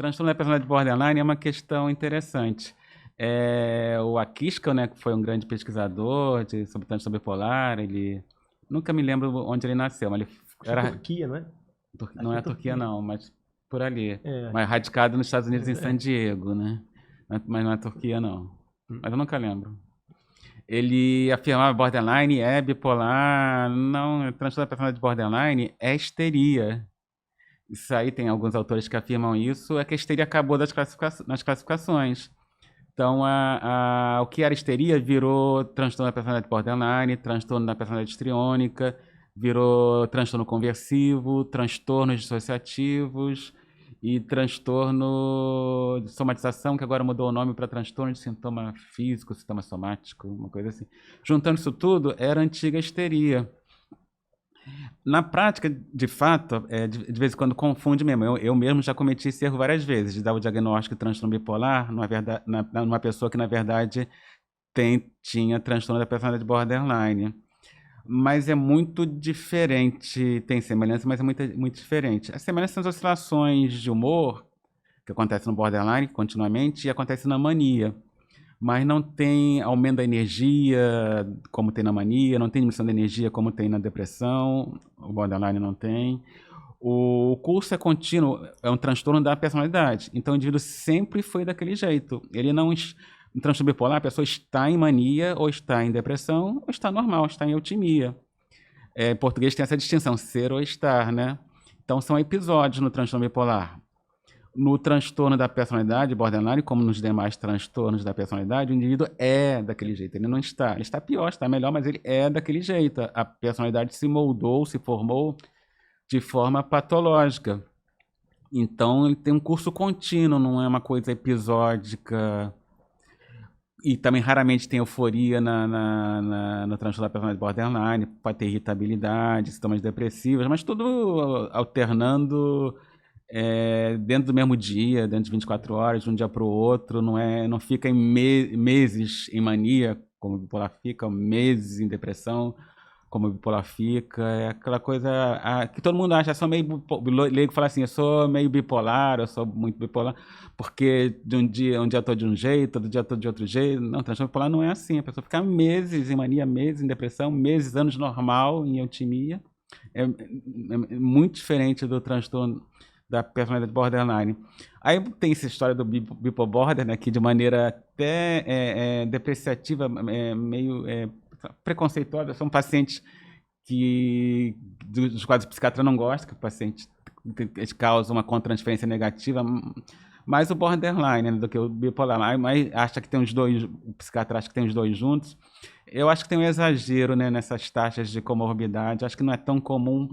transtorno da personalidade borderline é uma questão interessante. O Akiska, né, que foi um grande pesquisador sobre transtorno bipolar, ele... Nunca me lembro onde ele nasceu, mas ele Acho que é era... Turquia, não é? Acho Não que é é a Turquia, Turquia. não, mas por ali. É, Mas radicado nos Estados Unidos, em San é. Diego, né? Mas não é a Turquia, não. Hum. Mas eu nunca lembro. Ele afirmava borderline é bipolar. Não, transtorno da personalidade borderline é histeria. Isso aí tem alguns autores que afirmam isso, é que a histeria acabou nas classificações. Então, o que era histeria virou transtorno da personalidade borderline, transtorno da personalidade histriônica, virou transtorno conversivo, transtornos dissociativos e transtorno de somatização, que agora mudou o nome para transtorno de sintoma físico, sintoma somático, uma coisa assim. Juntando isso tudo, era a antiga histeria. Na prática, de fato, de vez em quando confunde mesmo. Eu mesmo já cometi esse erro várias vezes, de dar o diagnóstico de transtorno bipolar numa pessoa que, na verdade, tinha transtorno da personalidade borderline. Mas é muito diferente, tem semelhança, mas é muito diferente. As semelhanças são as oscilações de humor, que acontecem no borderline continuamente, e acontecem na mania. Mas não tem aumento da energia, como tem na mania, não tem diminuição da energia, como tem na depressão, o borderline não tem. O curso é contínuo, é um transtorno da personalidade. Então o indivíduo sempre foi daquele jeito. Ele não. No transtorno bipolar, a pessoa está em mania, ou está em depressão, ou está normal, está em eutimia. Em português tem essa distinção, ser ou estar, né? Então são episódios no transtorno bipolar. No transtorno da personalidade borderline, como nos demais transtornos da personalidade, o indivíduo é daquele jeito. Ele não está. Ele está pior, está melhor, mas ele é daquele jeito. A personalidade se moldou, se formou de forma patológica. Então, ele tem um curso contínuo, não é uma coisa episódica. E também raramente tem euforia no transtorno da personalidade borderline, pode ter irritabilidade, sintomas depressivos, mas tudo alternando dentro do mesmo dia, dentro de 24 horas, de um dia para o outro, não fica em meses em mania, como o bipolar fica, meses em depressão, como o bipolar fica, é aquela coisa que todo mundo acha, eu sou meio leigo, fala assim, eu sou meio bipolar, eu sou muito bipolar, porque de um dia eu tô de um jeito, outro dia eu tô de outro jeito. Não, transtorno bipolar não é assim, a pessoa fica meses em mania, meses em depressão, meses, anos normal em eutimia, é muito diferente do transtorno da personalidade borderline. Aí tem essa história do bipolar border, né, que de maneira até depreciativa, meio preconceituosa, são pacientes dos quais o psiquiatra não gosta, que o paciente que causa uma contratransferência negativa, mais o borderline, né, do que o bipolar. Mas acha que tem os dois, o psiquiatra acha que tem os dois juntos. Eu acho que tem um exagero, né, nessas taxas de comorbidade. Acho que não é tão comum.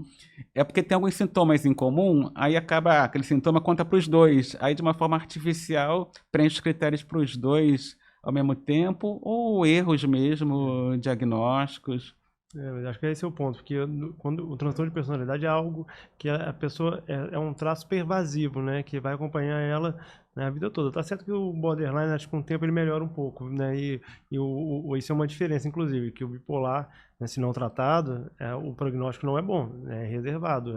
É porque tem alguns sintomas em comum, aí acaba aquele sintoma conta para os dois. Aí, de uma forma artificial, preenche os critérios para os dois ao mesmo tempo, ou erros mesmo, diagnósticos. Mas acho que esse é o ponto, porque quando o transtorno de personalidade é algo que a pessoa é um traço pervasivo, né, que vai acompanhar ela, né, a vida toda. Tá certo que o borderline, acho que com o tempo ele melhora um pouco, né, isso é uma diferença, inclusive, que o bipolar, né, se não tratado, o prognóstico não é bom, é reservado,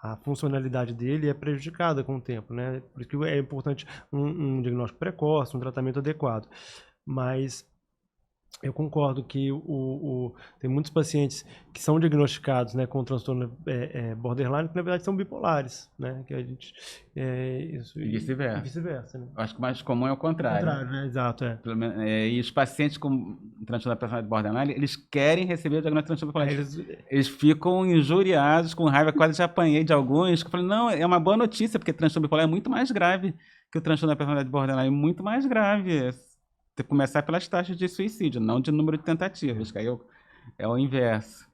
a funcionalidade dele é prejudicada com o tempo, né, por isso que é importante um diagnóstico precoce, um tratamento adequado. Mas eu concordo que tem muitos pacientes que são diagnosticados, né, com transtorno borderline, que na verdade são bipolares, né, que a gente E vice-versa. vice-versa, né? Acho que o mais comum é o contrário. Né? Exato, E os pacientes com transtorno da personalidade borderline, eles querem receber o diagnóstico de transtorno bipolar. Eles ficam injuriados, com raiva, quase já apanhei de alguns, que eu falei, não, é uma boa notícia, porque transtorno bipolar é muito mais grave que o transtorno da personalidade borderline, é muito mais grave. Tem que começar pelas taxas de suicídio, não de número de tentativas, que aí é o inverso.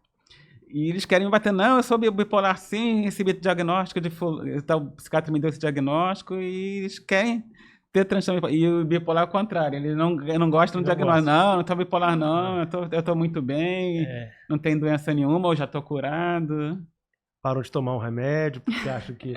E eles querem me bater, não, eu sou bipolar sim, recebi diagnóstico o psiquiatra me deu esse diagnóstico, e eles querem ter transtorno bipolar. E o bipolar é o contrário, eles não gostam do diagnóstico. Não estou bipolar não, eu tô muito bem, não tenho doença nenhuma, eu já estou curado. parou de tomar um remédio, porque acha que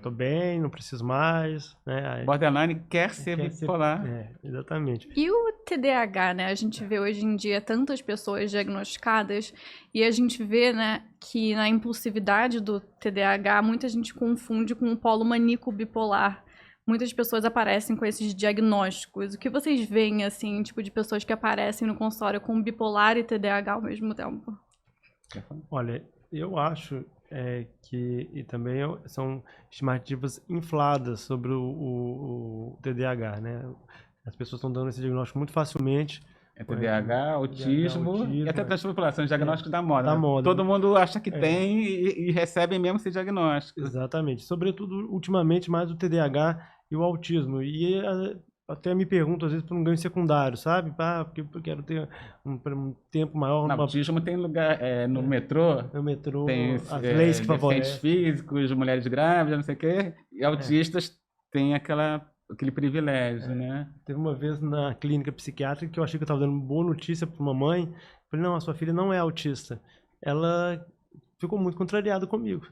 tô bem, não preciso mais, né? Aí Borderline quer ser quer ser, bipolar. exatamente. E o TDAH, né? A gente vê hoje em dia tantas pessoas diagnosticadas e a gente vê, né, que na impulsividade do TDAH muita gente confunde com o polo maníaco bipolar. Muitas pessoas aparecem com esses diagnósticos. O que vocês veem, assim, tipo de pessoas que aparecem no consultório com bipolar e TDAH ao mesmo tempo? Olha, eu acho que também são estimativas infladas sobre o TDAH, né? As pessoas estão dando esse diagnóstico muito facilmente. É TDAH, autismo e até transtorno bipolar, são os diagnósticos da moda. Da né? moda. Todo mundo acha que tem e recebe mesmo esse diagnóstico. Exatamente. Sobretudo, ultimamente, mais o TDAH e o autismo. E até me pergunto, às vezes, por um ganho secundário, sabe? Porque eu quero ter um tempo maior. No autismo tem lugar no metrô. No metrô, Tem as leis que deficientes favorecem. físicos, mulheres grávidas, não sei o quê. E autistas têm aquele privilégio, né? Teve uma vez na clínica psiquiátrica que eu achei que eu estava dando boa notícia para uma mãe. Falei, não, a sua filha não é autista. Ela ficou muito contrariada comigo.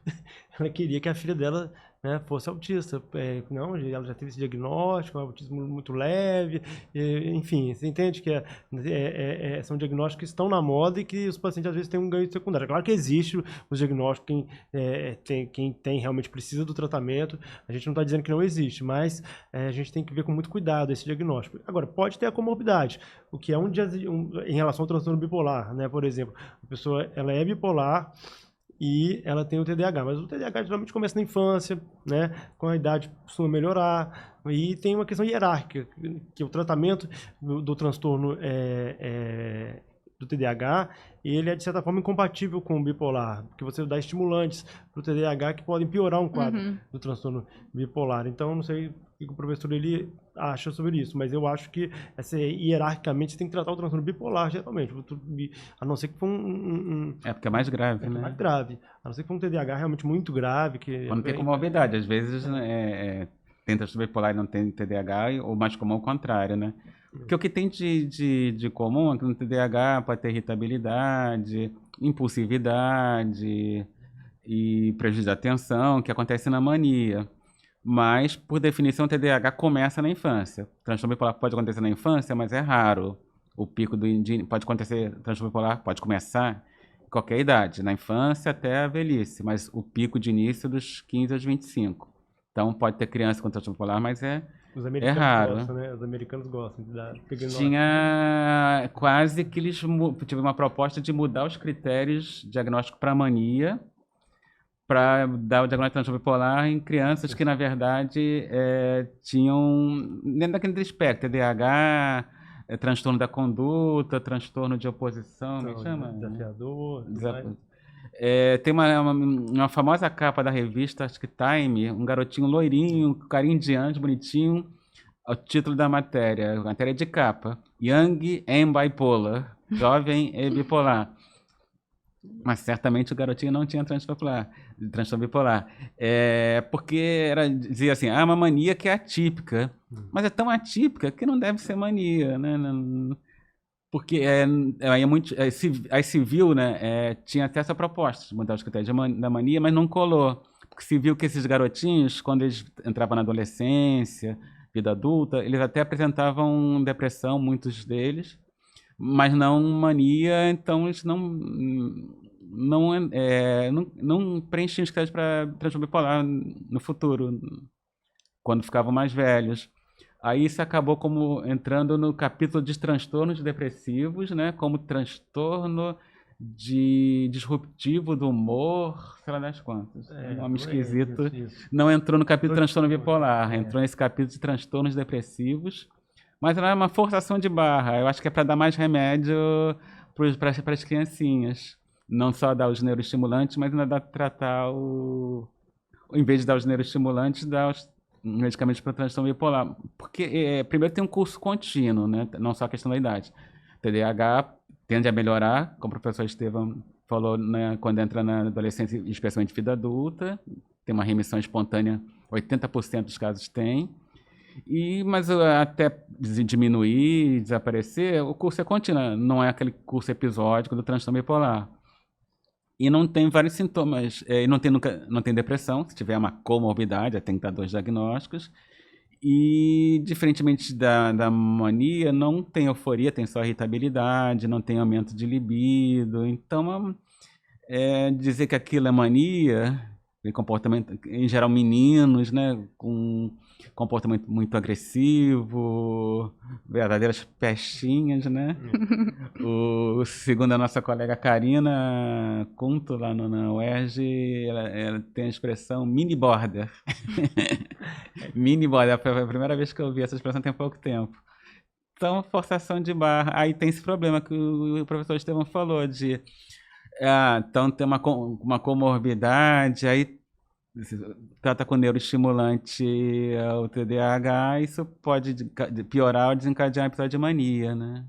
Ela queria que a filha dela, né, fosse autista. Não, ela já teve esse diagnóstico, um autismo muito leve. Enfim, você entende que são diagnósticos que estão na moda e que os pacientes às vezes têm um ganho secundário. Claro que existe os diagnósticos, quem tem realmente precisa do tratamento. A gente não está dizendo que não existe, mas a gente tem que ver com muito cuidado esse diagnóstico. Agora, pode ter a comorbidade, o que é em relação ao transtorno bipolar, né? Por exemplo, a pessoa ela é bipolar e ela tem o TDAH, mas o TDAH geralmente começa na infância, né? Com a idade costuma melhorar, e tem uma questão hierárquica, que o tratamento do transtorno do TDAH, ele é de certa forma incompatível com o bipolar, porque você dá estimulantes para o TDAH que podem piorar um quadro do transtorno bipolar. Então, não sei o que o professor ele acha sobre isso, mas eu acho que hierarquicamente você tem que tratar o transtorno bipolar geralmente, a não ser que for porque é mais grave, né? mais grave, a não ser que for um TDAH realmente muito grave. Quando tem comorbidade, às vezes tem transtorno bipolar e não tem TDAH, ou mais comum ao contrário, né? Porque o que tem de comum é que no TDAH pode ter irritabilidade, impulsividade e prejuízo da atenção, que acontece na mania. Mas, por definição, o TDAH começa na infância. O transtorno bipolar pode acontecer na infância, mas é raro. O pico pode acontecer, transtorno bipolar pode começar em qualquer idade, na infância até a velhice, mas o pico de início dos 15 aos 25. Então, pode ter criança com transtorno bipolar, mas os americanos raro. Gostam, né? Os americanos gostam de dar Tinha quase que eles tiveram uma proposta de mudar os critérios diagnóstico para mania, para dar o diagnóstico de transtorno bipolar em crianças que, na verdade, tinham, dentro daquele espectro, TDAH, transtorno da conduta, transtorno de oposição, Então, me chama? Desafiador. Tem uma famosa capa da revista, acho que Time, um garotinho loirinho, carinha indiano, bonitinho, o título da matéria, a matéria de capa, Young and Bipolar, jovem e bipolar. Mas certamente o garotinho não tinha transtorno bipolar. Porque dizia assim, uma mania que é atípica. Mas é tão atípica que não deve ser mania, né? Porque aí se viu, né? Tinha até essa proposta de mudar os critérios da mania, mas não colou. Porque se viu que esses garotinhos, quando eles entravam na adolescência, vida adulta, eles até apresentavam depressão, muitos deles, mas não mania, então eles não preenchiam os critérios para transtorno bipolar no futuro, quando ficavam mais velhos. Aí isso acabou como entrando no capítulo de transtornos depressivos, né? Como transtorno disruptivo do humor, sei lá das quantas. Um nome esquisito. Isso. Não entrou no capítulo de transtorno bipolar, entrou nesse capítulo de transtornos depressivos. Mas era uma forçação de barra. Eu acho que é para dar mais remédio para as criancinhas. Não só dar os neuroestimulantes, mas ainda tratar em vez de dar os neuroestimulantes, dar os medicamentos para transtorno bipolar. Porque, primeiro, tem um curso contínuo, né? Não só a questão da idade. TDAH tende a melhorar, como o professor Estevam falou, né? Quando entra na adolescência, especialmente vida adulta. Tem uma remissão espontânea, 80% dos casos tem. Mas até diminuir, desaparecer, o curso é contínuo, não é aquele curso episódico do transtorno bipolar. E não tem vários sintomas, e não tem depressão, se tiver uma comorbidade, tem que dar 2 diagnósticos. E, diferentemente da mania, não tem euforia, tem só irritabilidade, não tem aumento de libido. Então, dizer que aquilo é mania, e comportamento, em geral meninos, né, com comportamento muito agressivo, verdadeiras pestinhas, né? Segundo a nossa colega Karina Kunto, lá na UERJ, ela tem a expressão mini border. Mini border, foi a primeira vez que eu ouvi essa expressão tem pouco tempo. Então, forçação de barra. Aí tem esse problema que o professor Estevão falou, de então tem uma comorbidade, aí trata com neuroestimulante o TDAH, isso pode piorar ou desencadear um episódio de mania, né?